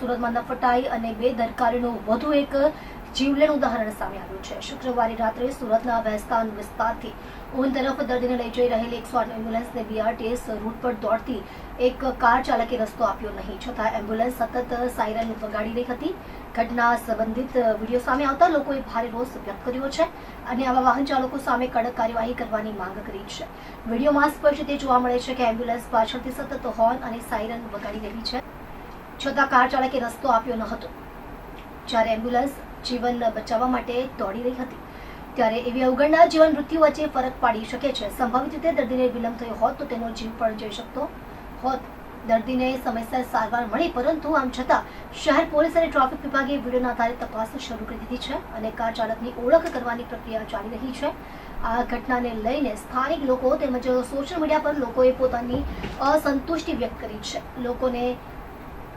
સુરતમાં નફટાઈ અને બેદરકારીનું વધુ એક જીવલેણ ઉદાહરણ સામે આવ્યું છે। શુક્રવારે રાત્રે સુરતના વેસ્તાન વિસ્તારથી ઊન તરફ દર્દીને લઈ જઈ રહેલી 108 એમ્બ્યુલન્સને બીઆરટીએસ રૂટ પર દોડતી એક કાર ચાલકે રસ્તો આપ્યો નહીં, છતાં એમ્બ્યુલન્સ સતત સાયરન વગાડી રહી હતી। ઘટના સંબંધિત વિડીયો સામે આવતા લોકોએ ભારે રોષ વ્યક્ત કર્યો છે અને આવા વાહન ચાલકો સામે કડક કાર્યવાહી કરવાની માંગ કરી છે। વિડીયોમાં સ્પષ્ટ રીતે જોવા મળે છે કે એમ્બ્યુલન્સ પાછળથી સતત હોર્ન અને સાયરન વગાડી રહી છે, છતાં કાર ચાલકે રસ્તો આપ્યો ન હતો। જ્યારે એમ્બ્યુલન્સ જીવન બચાવવા માટે દોડી રહી હતી ત્યારે એવી અવગણના જીવન મૃત્યુ વચ્ચે ફરક પાડી શકે છે। સંભવિત રીતે દર્દીને વિલંબ થયો હોત તો તેનો જીવ પણ જઈ શકતો હોત। દર્દીને સમયસર સારવાર મળી, પરંતુ આમ છતાં શહેર પોલીસ અને ટ્રાફિક વિભાગે વિડીયોના આધારે તપાસ શરૂ કરી દીધી છે અને કાર ચાલકની ઓળખ કરવાની પ્રક્રિયા ચાલી રહી છે। આ ઘટનાને લઈને સ્થાનિક લોકો તેમજ સોશિયલ મીડિયા પર લોકોએ પોતાની અસંતુષ્ટિ વ્યક્ત કરી છે। લોકોને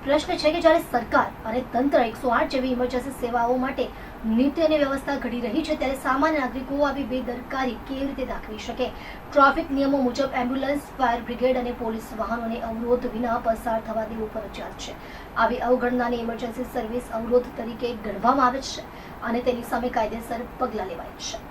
પ્રશ્ન છે કે જ્યારે સરકાર અને તંત્ર 108 જેવી ઇમરજન્સી સેવાઓ માટે નીતિ અને વ્યવસ્થા ઘડી રહી છે, ત્યારે સામાન્ય નાગરિકો આવી બેદરકારી કેવી રીતે દાખવી શકે? ટ્રાફિક નિયમો મુજબ એમ્બ્યુલન્સ, ફાયર બ્રિગેડ અને પોલીસ વાહનોને અવરોધ વિના પસાર થવા દેવું ફરજિયાત છે। આવી અવગણનાની ઇમરજન્સી સર્વિસ અવરોધ તરીકે ગણવામાં આવે છે અને તેની સામે કાયદેસર પગલાં લેવાય છે।